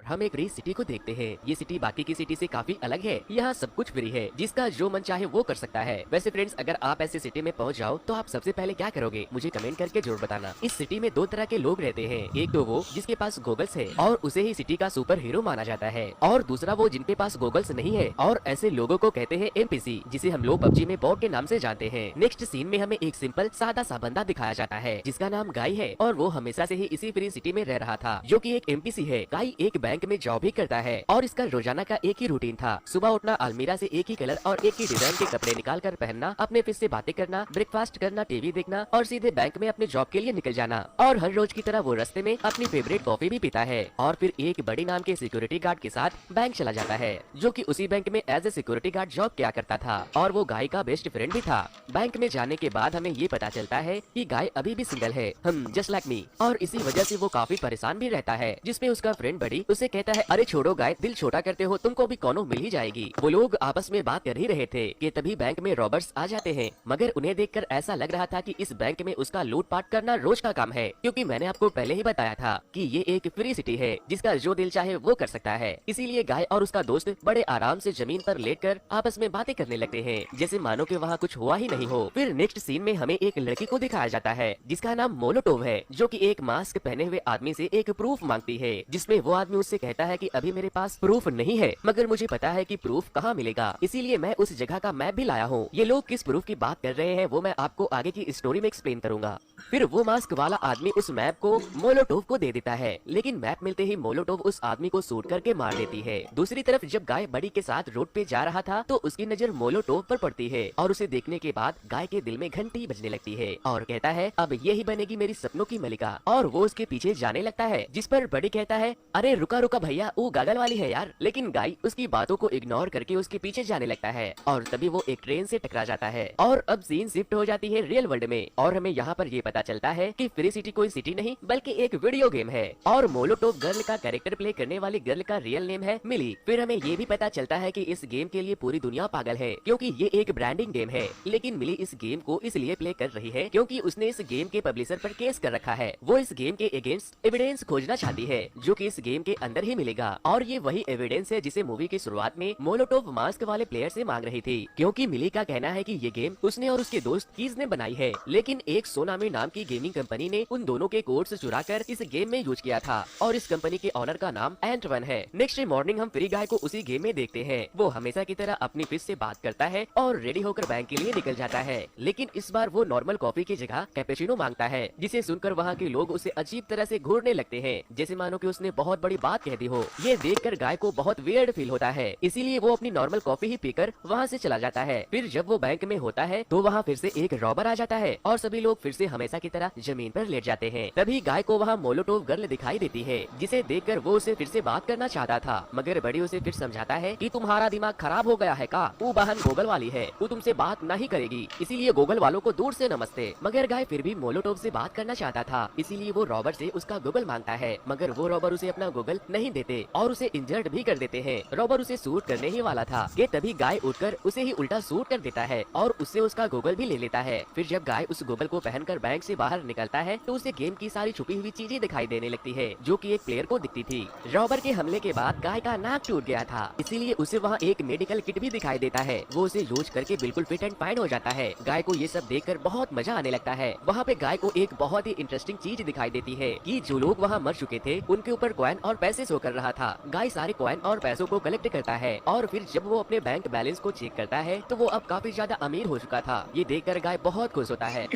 हम एक free city को देखते हैं। ये सिटी बाकी की सिटी से काफी अलग है। यहाँ सब कुछ फ्री है, जिसका जो मन चाहे वो कर सकता है। वैसे फ्रेंड्स, अगर आप ऐसी सिटी में पहुँच जाओ तो आप सबसे पहले क्या करोगे, मुझे कमेंट करके जरूर बताना। इस सिटी में दो तरह के लोग रहते हैं। एक तो वो जिसके पास गोगल्स है और उसे ही सिटी का सुपर हीरो माना जाता है, और दूसरा वो जिनके पास गोगल्स नहीं है, और ऐसे लोगों को कहते हैं एमपीसी, जिसे हम लोग पबजी में बॉट के नाम से जानते हैं। नेक्स्ट सीन में हमें एक सिंपल सादा सा बंदा दिखाया जाता है जिसका नाम गाय है, और वो हमेशा से ही इसी फ्री सिटी में रह रहा था, जो कि एक एमपीसी है। गाय एक बैंक में जॉब भी करता है और इसका रोजाना का एक ही रूटीन था। सुबह उठना, अलमीरा से एक ही कलर और एक ही डिजाइन के कपड़े निकाल कर पहनना, अपने फिर से बातें करना, ब्रेकफास्ट करना, टीवी देखना और सीधे बैंक में अपने जॉब के लिए निकल जाना। और हर रोज की तरह वो रास्ते में अपनी फेवरेट कॉफी भी पीता है और फिर एक बड़ी नाम के सिक्योरिटी गार्ड के साथ बैंक चला जाता है, जो कि उसी बैंक में as a security guard job किया करता था, और वो गाय का बेस्ट फ्रेंड भी था। बैंक में जाने के बाद हमें ये पता चलता है कि गाय अभी भी सिंगल है, हम जस्ट लाइक मी, और इसी वजह से वो काफी परेशान भी रहता है। जिसपे उसका फ्रेंड बड़ी उसे कहता है, अरे छोड़ो गाय, दिल छोटा करते हो, तुमको भी कोनो मिल ही जाएगी। वो लोग आपस में बात कर ही रहे थे कि तभी बैंक में रॉबर्स आ जाते हैं, मगर उन्हें देखकर ऐसा लग रहा था कि इस बैंक में उसका लूटपाट करना रोज का काम है, क्योंकि मैंने आपको पहले ही बताया था कि ये एक फ्री सिटी है जिसका जो दिल चाहे वो कर सकता है। इसीलिए गाय और उसका दोस्त बड़े आराम से जमीन पर लेटकर आपस में बातें करने लगते हैं, जैसे मानो कि वहाँ कुछ हुआ ही नहीं हो। फिर नेक्स्ट सीन में हमें एक लड़की को दिखाया जाता है जिसका नाम मोलोटोव है, जो कि एक मास्क पहने हुए आदमी से एक प्रूफ मांगती है, जिसमें वो आदमी उससे कहता है कि अभी मेरे पास प्रूफ नहीं है, मगर मुझे पता है कि प्रूफ कहाँ मिलेगा, इसीलिए मैं उस जगह का मैप भी लाया हूँ। ये लोग किस प्रूफ की बात कर रहे हैं वो मैं आपको आगे की स्टोरी में एक्सप्लेन करूंगा। फिर वो मास्क वाला आदमी उस मैप को मोलोटोव को दे देता है, लेकिन मैप मिलते ही मोलोटोव उस आदमी को शूट करके मार देती है। दूसरी तरफ जब गाय बड़ी के साथ रोड पे जा रहा था तो उसकी नजर मोलोटोव पर पड़ती है, और उसे देखने के बाद गाय के दिल में घंटी बजने लगती है और कहता है, अब ये ही बनेगी मेरी सपनों की मलिका, और वो उसके पीछे जाने लगता है। जिस पर बड़ी कहता है, अरे रुका रुका भैया, वो गागल वाली है यार। लेकिन गाय उसकी बातों को इग्नोर करके उसके पीछे जाने लगता है, और तभी वो एक ट्रेन से टकरा जाता है। और अब सीन शिफ्ट हो जाती है रियल वर्ल्ड में, और हमें यहाँ पर ये पता चलता है कि फ्री सिटी कोई सिटी नहीं बल्कि एक वीडियो गेम है, और मोलोटोव गर्ल का कैरेक्टर प्ले करने वाली गर्ल का रियल नेम है मिली। फिर हमें ये भी पता चलता है कि इस गेम के लिए पूरी दुनिया पागल है, क्योंकि ये एक ब्रांडिंग गेम है। लेकिन मिली इस गेम को इसलिए प्ले कर रही है क्योंकि उसने इस गेम के पब्लिशर पर केस कर रखा है। वो इस गेम के अगेंस्ट एविडेंस खोजना चाहती है, जो कि इस गेम के अंदर ही मिलेगा, और ये वही एविडेंस है जिसे मूवी की शुरुआत में मोलोटोव मास्क वाले प्लेयर से मांग रही थी, क्योंकि मिली का कहना है कि ये गेम उसने और उसके दोस्त कीज ने बनाई है, लेकिन एक सोनामी नाम की गेमिंग कंपनी ने उन दोनों के कोड्स चुराकर इस गेम में यूज किया था, और इस कंपनी के ऑनर का नाम एंटवन है। नेक्स्ट मॉर्निंग हम फ्री गाय को उसी गेम में देखते हैं। वो हमेशा की तरह अपनी फिश से बात करता है और रेडी होकर बैंक के लिए निकल जाता है, लेकिन इस बार वो नॉर्मल कॉफी की जगह कैपेचिनो मांगता है, जिसे सुनकर वहाँ के लोग उसे अजीब तरह से घूरने लगते हैं, जैसे मानो कि उसने बहुत बड़ी बात कह दी हो। ये देखकर गाय को बहुत वियर्ड फील होता है, इसीलिए वो अपनी नॉर्मल कॉफी ही पीकर वहाँ से चला जाता है। फिर जब वो बैंक में होता है तो वहाँ फिर से एक रॉबर आ जाता है और सभी लोग फिर से हमेशा की तरह जमीन पर लेट जाते हैं। तभी गाय को वहाँ मोलोटोव गर्ल दिखाई देती है, जिसे देखकर वो उसे फिर से बात करना चाहता था, मगर बड़ी उसे फिर समझाता है कि तुम्हारा दिमाग खराब हो गया है का, वो बहन गोगल वाली है, वो तुमसे बात नहीं करेगी, इसीलिए गोगल वालों को दूर से नमस्ते। मगर गाय फिर भी मोलोटोव से बात करना चाहता था, इसीलिए वो रॉबर से उसका गूगल मांगता है, मगर वो रॉबर उसे अपना गूगल नहीं देते और उसे इंजर्ड भी कर देते हैं। रॉबर उसे शूट करने ही वाला था कि तभी गाय उठकर उसे ही उल्टा शूट कर देता है और उससे उसका गूगल भी ले लेता है। फिर जब गाय उस गूगल को पहनकर बैंक से बाहर निकलता है तो उसे गेम की सारी छुपी हुई चीजें दिखाई देने लगती है, जो कि एक प्लेयर को दिखती थी। रॉबर के हमले के बाद गाय का नाक टूट गया था, इसीलिए उसे वहाँ एक मेडिकल किट भी दिखाई देता है। वो उसे यूज करके बिल्कुल फिट एंड फाइन हो जाता है। गाय को ये सब देखकर बहुत मजा आने लगता है। वहाँ पे गाय को एक बहुत ही इंटरेस्टिंग चीज दिखाई देती है कि जो लोग वहाँ मर चुके थे उनके ऊपर कॉइन और पैसे शो कर रहा था। गाय सारे कॉइन और पैसों को कलेक्ट करता है और फिर जब वो अपने बैंक बैलेंस को चेक करता है तो वो अब काफी ज्यादा अमीर हो चुका था। ये देखकर गाय बहुत खुश होता है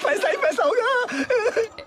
पैसा ही पैसा होगा।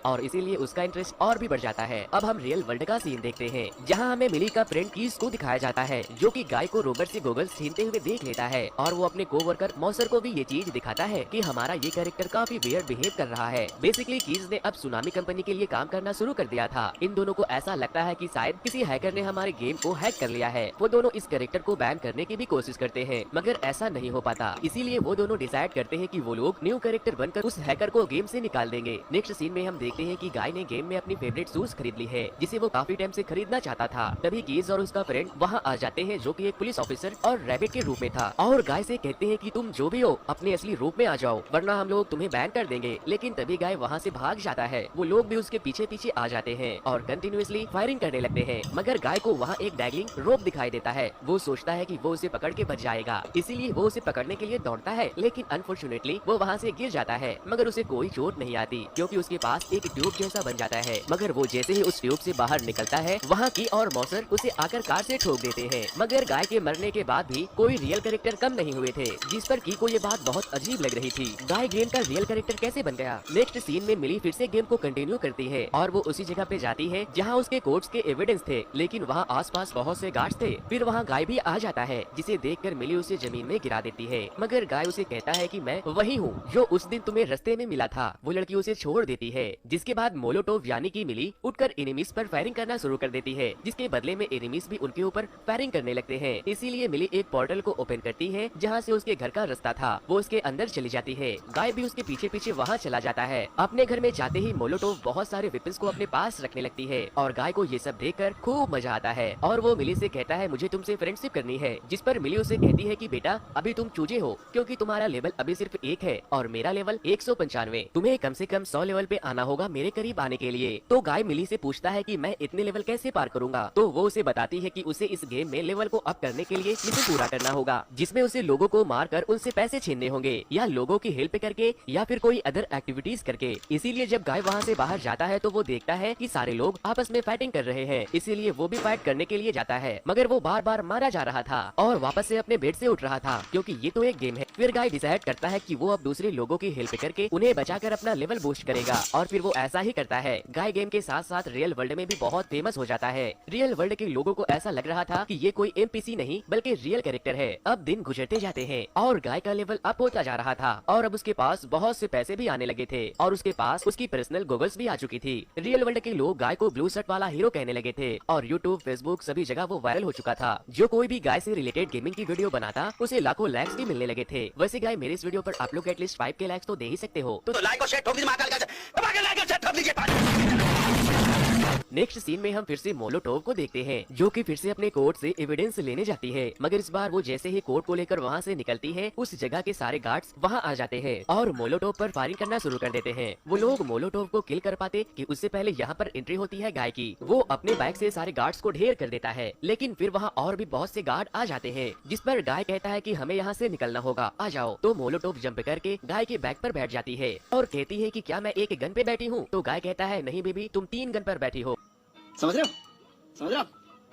और इसीलिए उसका इंटरेस्ट और भी बढ़ जाता है। अब हम रियल वर्ल्ड का सीन देखते हैं, जहाँ हमें मिली का फ्रेंड कीज को दिखाया जाता है, जो कि गाय को रोबर से गोगल्स छीनते हुए देख लेता है, और वो अपने कोवर्कर मौसर को भी ये चीज दिखाता है कि हमारा ये कैरेक्टर काफी वियर्ड बिहेव कर रहा है। बेसिकली कीज ने अब सुनामी कंपनी के लिए काम करना शुरू कर दिया था। इन दोनों को ऐसा लगता है कि शायद किसी हैकर ने हमारे गेम को हैक कर लिया है। वो दोनों इस कैरेक्टर को बैन करने की भी कोशिश करते हैं, मगर ऐसा नहीं हो पाता। इसीलिए वो दोनों डिसाइड करते हैं कि वो लोग न्यू कैरेक्टर बनकर उस हैकर को गेम से निकाल देंगे। नेक्स्ट सीन में हम देखते हैं कि गाय ने गेम में अपनी फेवरेट शूज खरीद ली है, जिसे वो काफी टाइम से खरीदना चाहता था। तभी कीज और उसका फ्रेंड वहाँ आ जाते हैं, जो कि एक पुलिस ऑफिसर और रैबिट के रूप में था, और गाय से कहते हैं कि तुम जो भी हो अपने असली रूप में आ जाओ, वरना हम लोग तुम्हें बैन कर देंगे। लेकिन तभी गाय वहाँ से भाग जाता है। वो लोग भी उसके पीछे पीछे आ जाते हैं और कंटिन्यूअसली फायरिंग करने लगते हैं, मगर गाय को वहाँ एक डैगलिंग रोप दिखाई देता है। वो सोचता है कि वो उसे पकड़ के बच जाएगा, इसीलिए वो उसे पकड़ने के लिए दौड़ता है, लेकिन अनफॉर्चुनेटली वो वहाँ से गिर जाता है, मगर उसे कोई चोट नहीं आती क्योंकि उसके पास एक ट्यूब जैसा बन जाता है। मगर वो जैसे ही उस ट्यूब से बाहर निकलता है, वहाँ की और मौसर उसे आकर कार से ठोक देते हैं। मगर गाय के मरने के बाद भी कोई रियल कैरेक्टर कम नहीं हुए थे, जिस पर की को ये बात बहुत अजीब लग रही थी। गाय गेम का रियल कैरेक्टर कैसे बन गया? नेक्स्ट सीन में मिली फिर से गेम को कंटिन्यू करती है और वो उसी जगह पे जाती है जहाँ उसके कोर्ट्स के एविडेंस थे, लेकिन वहाँ आसपास बहुत से गार्ड्स थे। फिर वहाँ गाय भी आ जाता है, जिसे देखकर मिली उसे जमीन में गिरा देती है, मगर गाय उसे कहता है कि मैं वही हूँ जो उस दिन तुम्हें रास्ते में मिला था। वो लड़की उसे छोड़ देती है, जिसके बाद मोलोटोव यानी कि मिली उठकर एनिमीज पर फायरिंग करना शुरू कर देती है, जिसके बदले में एनिमीज भी उनके ऊपर फायरिंग करने लगते हैं। इसीलिए मिली एक पोर्टल को ओपन करती है, जहाँ से उसके घर का रास्ता था, वो उसके अंदर चली जाती है। गाय भी उसके पीछे पीछे वहाँ चला जाता है। अपने घर में जाते ही मोलोटोव बहुत सारे वेपन्स को अपने पास रखने लगती है और गाय को ये सब देखकर खूब मजा आता है और वो मिली से कहता है मुझे तुमसे फ्रेंडशिप करनी है, जिस पर मिली उसे कहती है कि बेटा अभी तुम चूजे हो, क्योंकि तुम्हारा लेवल अभी सिर्फ 1 है और मेरा लेवल 195। तुम्हें कम से कम 100 लेवल पे आना होगा मेरे करीब आने के लिए। तो गाय मिली से पूछता है कि मैं इतने लेवल कैसे पार करूंगा? तो वो उसे बताती है कि उसे इस गेम में लेवल को अप करने के लिए मिशन पूरा करना होगा, जिसमें उसे लोगों को मारकर उनसे पैसे छीनने होंगे, या लोगों की हेल्प करके, या फिर कोई अदर एक्टिविटीज करके। इसीलिए जब गाय वहाँ से बाहर जाता है तो वो देखता है कि सारे लोग आपस में फाइटिंग कर रहे हैं, इसीलिए वो भी फाइट करने के लिए जाता है, मगर वो बार बार मारा जा रहा था और वापस से अपने बेड से उठ रहा था, क्योंकि ये तो एक गेम है। फिर गाय डिसाइड करता है कि वो अब दूसरे लोगों की हेल्प करके उन्हें बचाकर अपना लेवल बूस्ट करेगा, और फिर वो ऐसा ही करता है। गाय गेम के साथ साथ रियल वर्ल्ड में भी बहुत फेमस हो जाता है। रियल वर्ल्ड के लोगों को ऐसा लग रहा था कि ये कोई एमपीसी नहीं बल्कि रियल कैरेक्टर है। अब दिन गुजरते जाते हैं और गाय का लेवल अप होता जा रहा था और अब उसके पास बहुत से पैसे भी आने लगे थे और उसके पास उसकी पर्सनल गॉगल्स भी आ चुकी थी। रियल वर्ल्ड के लोग गाय को ब्लू शर्ट वाला हीरो कहने लगे थे और यूट्यूब, फेसबुक सभी जगह वो वायरल हो चुका था। जो कोई भी गाय से रिलेटेड गेमिंग की वीडियो बनाता उसे लाखों लाइक्स भी मिलने लगे थे। वैसे गाय मेरे इस वीडियो पर आप लोग एटलीस्ट 5K लाइक्स तो दे ही सकते हो। तो लाइक और शेयर ठोक दीजिए, लाइक और शेयर ठोक दीजिए। नेक्स्ट सीन में हम फिर से मोलोटोव को देखते हैं, जो कि फिर से अपने कोर्ट से एविडेंस लेने जाती है, मगर इस बार वो जैसे ही कोर्ट को लेकर वहाँ से निकलती है, उस जगह के सारे गार्ड्स वहाँ आ जाते हैं और मोलोटोव पर फायरिंग करना शुरू कर देते हैं। वो लोग मोलोटोव को किल कर पाते कि उससे पहले यहाँ पर एंट्री होती है गाय की। वो अपने बाइक से सारे गार्ड्स को ढेर कर देता है, लेकिन फिर वहाँ और भी बहुत से गार्ड आ जाते हैं, जिस पर गाय कहता है कि हमें यहाँ से निकलना होगा, आ जाओ। तो मोलोटोव जंप करके गाय के बैक पर बैठ जाती है और कहती है कि क्या मैं एक गन पे बैठी हूँ? तो गाय कहता है नहीं बेबी, तुम 3 गन पर बैठी हो। समझ रहे हो? समझ रहे हो?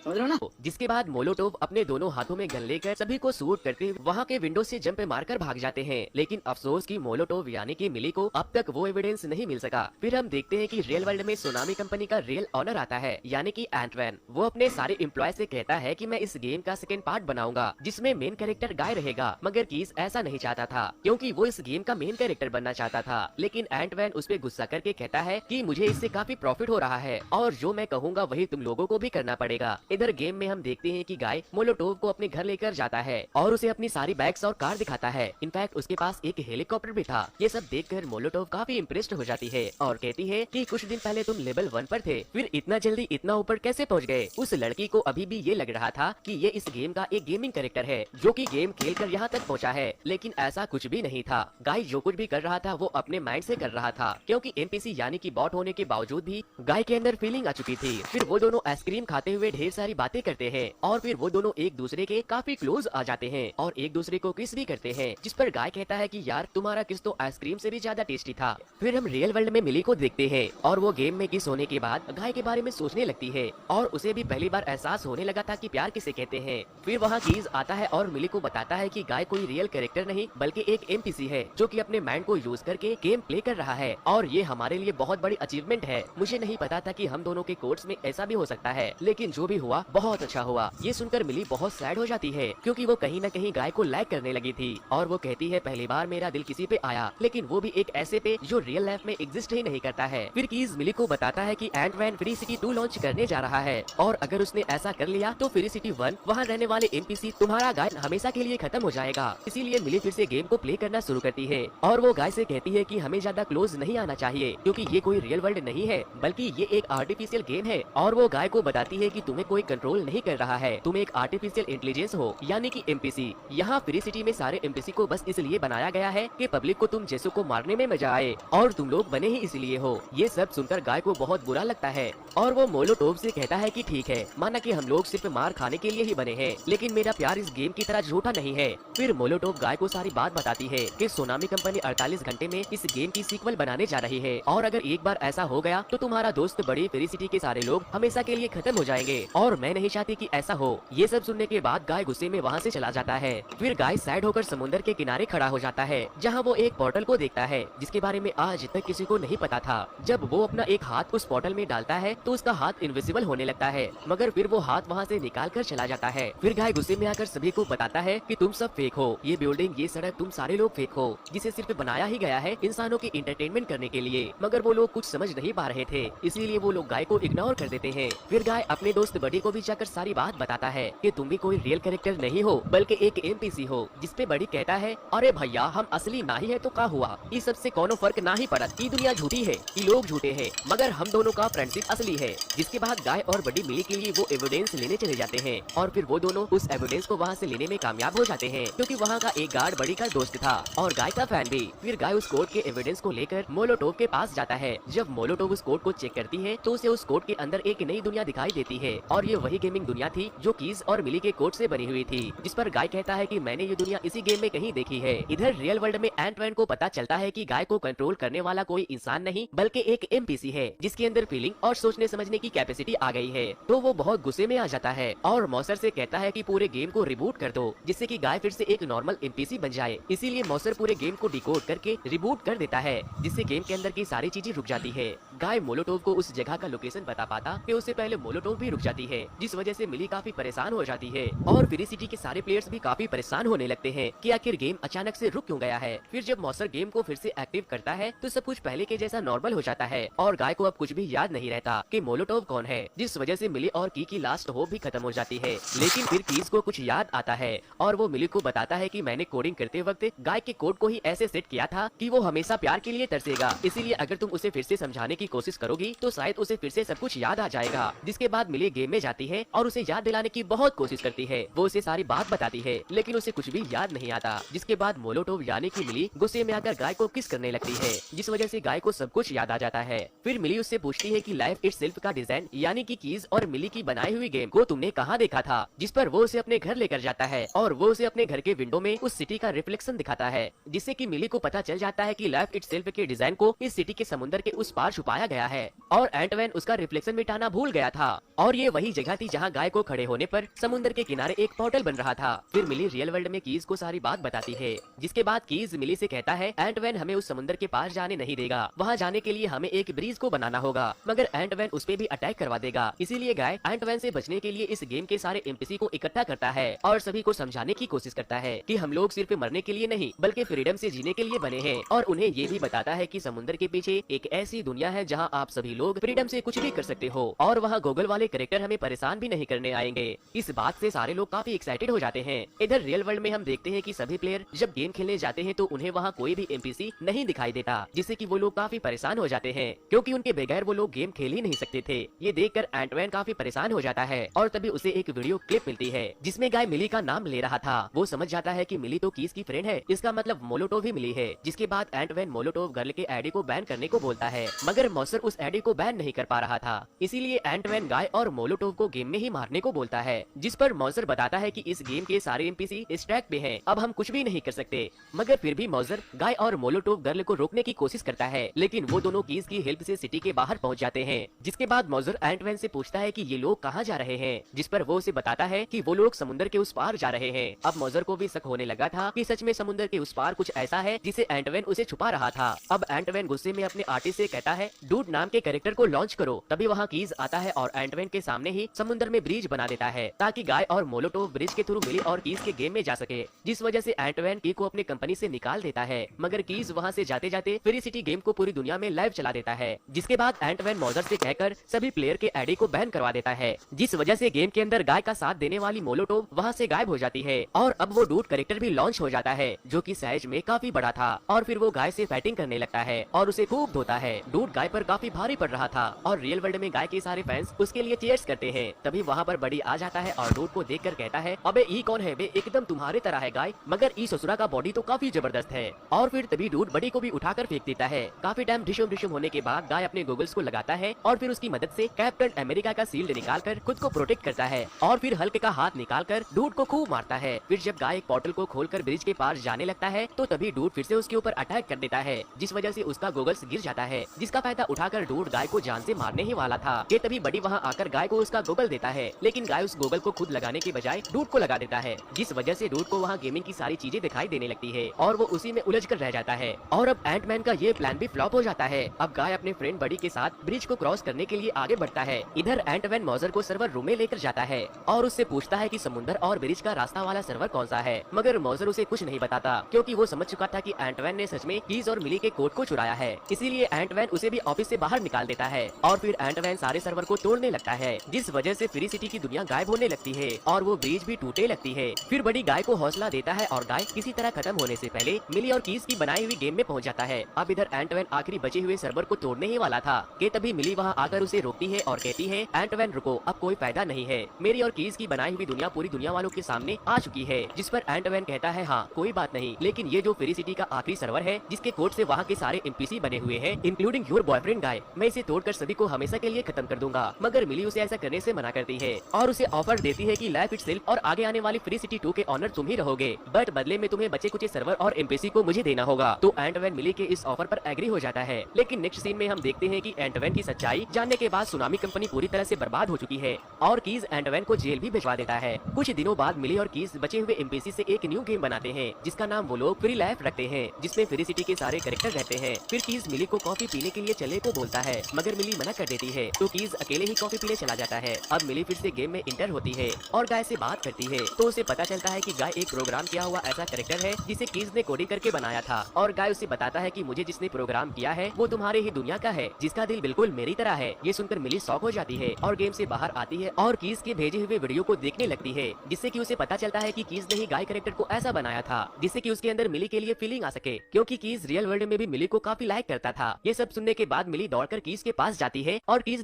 समझ रहे हो ना? जिसके बाद मोलोटोव अपने दोनों हाथों में गन लेकर सभी को शूट करते वहाँ के विंडो से जंप मारकर भाग जाते हैं, लेकिन अफसोस कि मोलोटोव यानी कि मिली को अब तक वो एविडेंस नहीं मिल सका। फिर हम देखते हैं कि रियल वर्ल्ड में सोनामी कंपनी का रियल ऑनर आता है, यानी कि एंटवैन। वो अपने सारे एम्प्लॉय से कहता है कि मैं इस गेम का सेकंड पार्ट बनाऊंगा, जिसमें मेन कैरेक्टर गाय रहेगा, मगर कीज ऐसा नहीं चाहता था, क्योंकि वो इस गेम का मेन कैरेक्टर बनना चाहता था। लेकिन एंटवैन उस पे गुस्सा करके कहता है कि मुझे इससे काफी प्रॉफिट हो रहा है और जो मैं कहूँगा वही तुम लोगों को भी करना पड़ेगा। इधर गेम में हम देखते हैं कि गाय मोलोटोव को अपने घर लेकर जाता है और उसे अपनी सारी बैग्स और कार दिखाता है। इनफैक्ट उसके पास एक हेलीकॉप्टर भी था। ये सब देखकर मोलोटोव काफी इम्प्रेस्ड हो जाती है और कहती है कि कुछ दिन पहले तुम लेवल 1 पर थे, फिर इतना जल्दी इतना ऊपर कैसे पहुंच गए? उस लड़की को अभी भी ये लग रहा था कि ये इस गेम का एक गेमिंग कैरेक्टर है जो कि गेम खेलकर यहाँ तक पहुँचा है, लेकिन ऐसा कुछ भी नहीं था। गाय जो कुछ भी कर रहा था वो अपने माइंड से कर रहा था, क्योंकि एमपीसी यानी कि बॉट होने के बावजूद भी गाय के अंदर फीलिंग आ चुकी थी। फिर वो दोनों आइसक्रीम खाते हुए ढेर सारी बातें करते हैं और फिर वो दोनों एक दूसरे के काफी क्लोज आ जाते हैं और एक दूसरे को किस भी करते हैं, जिस पर गाय कहता है कि यार तुम्हारा किस तो आइसक्रीम से भी ज्यादा टेस्टी था। फिर हम रियल वर्ल्ड में मिली को देखते हैं और वो गेम में किस होने के बाद गाय के बारे में सोचने लगती है और उसे भी पहली बार एहसास होने लगा था कि प्यार किसे कहते हैं। फिर वहाँ कीज आता है और मिली को बताता है कि गाय कोई रियल कैरेक्टर नहीं बल्कि एक एमपीसी है जो कि अपने माइंड को यूज करके गेम प्ले कर रहा है और ये हमारे लिए बहुत बड़ी अचीवमेंट है। मुझे नहीं पता था कि हम दोनों के कोर्ट्स में ऐसा भी हो सकता है, लेकिन जो भी हुआ हुआ बहुत अच्छा हुआ। ये सुनकर मिली बहुत सैड हो जाती है क्योंकि वो कहीं न कहीं गाय को लाइक करने लगी थी और वो कहती है पहली बार मेरा दिल किसी पे आया, लेकिन वो भी एक ऐसे पे जो रियल लाइफ में एग्जिस्ट ही नहीं करता है। फिर कीज मिली को बताता है कि एंटमैन फ्री सिटी 2 लॉन्च करने जा रहा है और अगर उसने ऐसा कर लिया तो फ्री सिटी 1 वहाँ रहने वाले एनपीसी तुम्हारा गाय हमेशा के लिए खत्म हो जाएगा। इसीलिए मिली फिर से गेम को प्ले करना शुरू करती है और वो गाय से कहती है कि हमें ज्यादा क्लोज नहीं आना चाहिए क्योंकि ये कोई रियल वर्ल्ड नहीं है बल्कि ये एक आर्टिफिशियल गेम है। और वो गाय को बताती है कि तुम्हें कोई कंट्रोल नहीं कर रहा है, तुम एक आर्टिफिशियल इंटेलिजेंस हो यानी कि एमपीसी। यहाँ फ्री सिटी में सारे एमपीसी को बस इसलिए बनाया गया है कि पब्लिक को तुम जैसों को मारने में मजा आए और तुम लोग बने ही इसलिए हो। ये सब सुनकर गाय को बहुत बुरा लगता है और वो मोलोटोव से कहता है कि ठीक है, माना कि हम लोग सिर्फ मार खाने के लिए ही बने हैं, लेकिन मेरा प्यार इस गेम की तरह झूठा नहीं है। फिर मोलोटोव गाय को सारी बात बताती है कि सोनामी कंपनी 48 घंटे में इस गेम की सीक्वल बनाने जा रही है और अगर एक बार ऐसा हो गया तो तुम्हारा दोस्त बड़ी फ्री सिटी के सारे लोग हमेशा के लिए खत्म हो जाएंगे और मैं नहीं चाहती कि ऐसा हो। ये सब सुनने के बाद गाय गुस्से में वहाँ से चला जाता है। फिर गाय सैड होकर समुद्र के किनारे खड़ा हो जाता है जहाँ वो एक पोर्टल को देखता है जिसके बारे में आज तक किसी को नहीं पता था। जब वो अपना एक हाथ उस पोर्टल में डालता है तो उसका हाथ इनविजिबल होने लगता है, मगर फिर वो हाथ वहाँ से निकाल कर चला जाता है। फिर गाय गुस्से में आकर सभी को बताता है कि तुम सब फेक हो, ये बिल्डिंग ये सड़क तुम सारे लोग फेक हो, जिसे सिर्फ बनाया ही गया है इंसानों की इंटरटेनमेंट करने के लिए। मगर वो लोग कुछ समझ नहीं पा रहे थे, इसीलिए वो लोग गाय को इग्नोर कर देते हैं। फिर गाय अपने दोस्त बडी को भी जाकर सारी बात बताता है कि तुम भी कोई रियल कैरेक्टर नहीं हो बल्कि एक एमपीसी हो। जिसपे बडी कहता है अरे भैया हम असली ना ही है तो क्या हुआ, इस सबसे कोनो फर्क ना ही पड़त। ये दुनिया झूठी है, ये लोग झूठे हैं, मगर हम दोनों का फ्रेंडशिप असली है। जिसके बाद गाय और बडी मिली के लिए वो एविडेंस लेने चले जाते हैं और फिर वो दोनों उस एविडेंस को वहाँ से लेने में कामयाब हो जाते हैं क्योंकि वहाँ का एक गार्ड बडी का दोस्त था और गाय का फैन भी। फिर गाय उस कोड के एविडेंस को लेकर मोलोटोव के पास जाता है। जब मोलोटोव उस कोड को चेक करती है तो उसे उस कोड के अंदर एक नई दुनिया दिखाई देती है और ये वही गेमिंग दुनिया थी जो कीज और मिली के कोड से बनी हुई थी। जिस पर गाय कहता है कि मैंने ये दुनिया इसी गेम में कहीं देखी है। इधर रियल वर्ल्ड में एंटमैन को पता चलता है कि गाय को कंट्रोल करने वाला कोई इंसान नहीं बल्कि एक एमपीसी है जिसके अंदर फीलिंग और सोचने समझने की कैपेसिटी आ गई है। तो वो बहुत गुस्से में आ जाता है और मॉसर से कहता है कि पूरे गेम को रिबूट कर दो जिससे कि गाय फिर से एक नॉर्मल एमपीसी बन जाए। इसीलिए मॉसर पूरे गेम को डिकोड करके रिबूट कर देता है जिससे गेम के अंदर की सारी चीजें रुक जाती है। गाय मोलोटोव को उस जगह का लोकेशन बता पाता कि उससे पहले मोलोटोव भी रुक जाती है, जिस वजह से मिली काफी परेशान हो जाती है और फ्री सिटी के सारे प्लेयर्स भी काफी परेशान होने लगते हैं कि आखिर गेम अचानक से रुक क्यों गया है। फिर जब मॉसर गेम को फिर से एक्टिव करता है तो सब कुछ पहले के जैसा नॉर्मल हो जाता है और गाय को अब कुछ भी याद नहीं रहता कि मोलोटोव कौन है, जिस वजह से मिली और की लास्ट होप भी खत्म हो जाती है। लेकिन फिर कीज को कुछ याद आता है और वो मिली को बताता है कि मैंने कोडिंग करते वक्त गाय के कोड को ही ऐसे सेट किया था कि वो हमेशा प्यार के लिए तरसेगा, इसीलिए अगर तुम उसे फिर से समझाने की कोशिश करोगी तो शायद उसे फिर से सब कुछ याद आ जाएगा। जिसके बाद मिली गेम में जाती है और उसे याद दिलाने की बहुत कोशिश करती है। वो उसे सारी बात बताती है लेकिन उसे कुछ भी याद नहीं आता। जिसके बाद मोलोटोव यानी कि मिली गुस्से में आकर गाय को किस करने लगती है जिस वजह से गाय को सब कुछ याद आ जाता है। फिर मिली उससे पूछती है कि लाइफ इटसेल्फ का डिजाइन यानी कि कीज और मिली की बनाई हुई गेम को तुमने कहाँ देखा था, जिस पर वो उसे अपने घर लेकर जाता है और वो उसे अपने घर के विंडो में उस सिटी का रिफ्लेक्शन दिखाता है जिससे कि मिली को पता चल जाता है कि लाइफ इटसेल्फ के डिजाइन को इस सिटी के समुद्र के उस पार छुपाया गया है और एंटमैन उसका रिफ्लेक्शन मिटाना भूल गया था और ये वही जगह थी जहाँ गाय को खड़े होने पर समुद्र के किनारे एक पोर्टल बन रहा था। फिर मिली रियल वर्ल्ड में कीज को सारी बात बताती है जिसके बाद कीज मिली से कहता है एंटमैन हमें उस समुद्र के पास जाने नहीं देगा, वहाँ जाने के लिए हमें एक ब्रिज को बनाना होगा, मगर एंटमैन उस पे भी अटैक करवा देगा। इसीलिए गाय एंटमैन से बचने के लिए इस गेम के सारे एमपीसी को इकट्ठा करता है और सभी को समझाने की कोशिश करता है कि हम लोग सिर्फ मरने के लिए नहीं बल्कि फ्रीडम से जीने के लिए बने हैं और उन्हें ये भी बताता है कि समुद्र के पीछे एक ऐसी दुनिया है जहाँ आप सभी लोग फ्रीडम से कुछ भी कर सकते हो और वहाँ गूगल वाले कैरेक्टर हमें परेशान भी नहीं करने आएंगे। इस बात से सारे लोग काफी एक्साइटेड हो जाते हैं। इधर रियल वर्ल्ड में हम देखते हैं कि सभी प्लेयर जब गेम खेलने जाते हैं तो उन्हें वहाँ कोई भी एमपीसी नहीं दिखाई देता जिससे कि वो लोग काफी परेशान हो जाते हैं क्योंकि उनके बगैर वो लोग गेम खेल ही नहीं सकते थे। ये देखकर एंटमैन काफी परेशान हो जाता है और तभी उसे एक वीडियो क्लिप मिलती है जिसमें गाय मिली का नाम ले रहा था। वो समझ जाता है कि मिली तो कीज की फ्रेंड है, इसका मतलब मोलोटोव ही मिली है। जिसके बाद एंटमैन मोलोटोव गर्ल के आईडी को बैन करने को बोलता है मगर मॉसर उस आईडी को बैन नहीं कर पा रहा था, इसीलिए एंटमैन गाय और मोलोटोव को गेम में ही मारने को बोलता है। जिस पर मॉसर बताता है कि इस गेम के सारे एमपीसी इस ट्रैक पे हैं, अब हम कुछ भी नहीं कर सकते। मगर फिर भी मॉसर गाय और मोलोटोव गर्ल को रोकने की कोशिश करता है लेकिन वो दोनों कीज की हेल्प से सिटी के बाहर पहुंच जाते हैं। जिसके बाद मॉसर एंटमैन से पूछता है कि ये लोग कहाँ जा रहे हैं, जिस पर वो उसे बताता है कि वो लोग समुद्र के उस पार जा रहे हैं। अब मॉसर को भी शक होने लगा था कि सच में समुद्र के उस पार कुछ ऐसा है जिसे एंटमैन उसे छुपा रहा था। अब एंटमैन गुस्से में अपने आर्टिस्ट से कहता है डूड नाम के कैरेक्टर को लॉन्च करो। तभी वहाँ कीज आता है और एंटमैन के सामने ही समुद्र में ब्रिज बना देता है ताकि गाय और मोलोटोव ब्रिज के थ्रू मिली और कीज के गेम में जा सके, जिस वजह से एंटमैन की को अपनी कंपनी से निकाल देता है। मगर कीज वहाँ से जाते जाते फ्री सिटी गेम को पूरी दुनिया में लाइव चला देता है, जिसके बाद एंटमैन मॉजर से कहकर सभी प्लेयर के आईडी को बैन करवा देता है, जिस वजह से गेम के अंदर गाय का साथ देने वाली मोलोटोव वहाँ से गायब हो जाती है। और अब वो डूड कैरेक्टर भी लॉन्च हो जाता है जो कि साइज में काफी बड़ा था, और फिर वो गाय से फाइटिंग करने लगता है और उसे खूब धोता है। डूड गाय पर काफी भारी पड़ रहा था और रियल वर्ल्ड में गाय के सारे फैंस उसके लिए चीयर्स करते हैं। तभी वहाँ पर बड़ी आ जाता है और डूड को देखकर कहता है, अबे ई कौन है बे, एकदम तुम्हारे तरह है गाय, मगर ई ससुरा का बॉडी तो काफी जबरदस्त है। और फिर तभी डूड बड़ी को भी उठाकर फेंक देता है। काफी टाइम ढिशुम होने के बाद गाय अपने गोगल्स को लगाता है और फिर उसकी मदद से कैप्टन अमेरिका का शील्ड निकालकर खुद को प्रोटेक्ट करता है और फिर हल्क का हाथ निकालकर डूड को खूब मारता है। फिर जब गाय एक पोर्टल को खोलकर ब्रिज के पार जाने लगता है तो तभी डूड फिर से उसके ऊपर अटैक कर देता है, जिस वजह से उसका गोगल्स गिर जाता है, जिसका फायदा उठाकर डूड गाय को जान से मारने ही वाला था कि तभी बड़ी वहाँ आकर गाय को उसका गोगल देता है, लेकिन गाय उस गोगल को खुद लगाने के बजाय डूड को लगा देता है, जिस वजह से डूड को वहाँ गेमिंग की सारी चीजें दिखाई देने लगती है और वो उसी में उलझ कर रह जाता है। और अब एंटमैन का ये प्लान भी फ्लॉप हो जाता है। अब गाय अपने फ्रेंड बड़ी के साथ ब्रिज को क्रॉस करने के लिए आगे बढ़ता है। इधर एंटमैन मॉजर को सर्वर रूम में लेकर जाता है और उससे पूछता है कि समुद्र और ब्रिज का रास्ता वाला सर्वर कौन सा है, मगर मॉजर उसे कुछ नहीं बताता क्योंकि वो समझ चुका था कि एंटमैन ने सच में कीज और मिली के कोड को चुराया है। इसीलिए एंटमैन उसे भी ऑफिस से बाहर निकाल देता है और फिर एंटमैन सारे सर्वर को तोड़ने लगता है, जिस वजह से फ्री सिटी की दुनिया गायब होने लगती है और वो ब्रिज भी टूटने लगती है। फिर बड़ी गाय को हौसला देता है और गाय किसी तरह खत्म होने से पहले मिली और कीज की बनाई हुई गेम में पहुंच जाता है। अब इधर एंटमैन आखिरी बचे हुए सर्वर को तोड़ने ही वाला था कि तभी मिली वहां आकर उसे रोकती है और कहती है, एंटमैन रुको, अब कोई फायदा नहीं है, मेरी और कीज की बनाई हुई दुनिया पूरी दुनिया वालों के सामने आ चुकी है। जिस पर एंटमैन कहता है, हाँ कोई बात नहीं, लेकिन ये जो फ्री सिटी का आखिरी सर्वर है जिसके कोड से वहाँ के सारे एनपीसी बने हुए हैं इंक्लूडिंग योर बॉयफ्रेंड गाय, मैं इसे तोड़कर सभी को हमेशा के लिए खत्म कर दूंगा। मगर मिली उसे ऐसा करने से मना करती है और उसे ऑफर देती है कि लाइफ इटसेल्फ और आगे आने वाली फ्री सिटी 2 के ऑनर तुम ही रहोगे, बट बदले में तुम्हें बचे कुछ सर्वर और एनपीसी को मुझे देना होगा। तो एंटमैन मिली के इस ऑफर पर एग्री हो जाता है। लेकिन नेक्स्ट सीन में हम देखते हैं कि एंटमैन की सच्चाई जानने के बाद सुनामी कंपनी पूरी तरह से बर्बाद हो चुकी है और कीज एंटमैन को जेल भी भिजवा देता है। कुछ दिनों बाद मिली और कीज बचे हुए एनपीसी से एक न्यू गेम बनाते हैं जिसका नाम वो लोग फ्री लाइफ रखते हैं, जिसमें फ्री सिटी के सारे कैरेक्टर रहते हैं। फिर कीज मिली को कॉफी पीने के लिए चलने को बोलता है, मगर मिली मना कर देती है तो कीज अकेले ही कॉफी पीने चला जाता है। अब मिली फिर से गेम में इंटर होती है और गाय से बात करती है तो उसे पता चलता है कि गाय एक प्रोग्राम किया हुआ ऐसा कैरेक्टर है जिसे कीज ने कोडिंग करके बनाया था और गाय उसे बताता है कि मुझे जिसने प्रोग्राम किया है वो तुम्हारे ही दुनिया का है जिसका दिल बिल्कुल मेरी तरह है। ये सुनकर मिली शॉक हो जाती है और गेम से बाहर आती है और कीज के भेजे हुए वीडियो को देखने लगती है, जिससे कि उसे पता चलता है कि कीज ने ही गाय कैरेक्टर को ऐसा बनाया था जिससे कि उसके अंदर मिली के लिए फीलिंग आ सके, क्योंकि कीज रियल वर्ल्ड में भी मिली को काफी लाइक करता था। ये सब सुनने के बाद मिली दौड़कर कीज के पास जाती है और कीज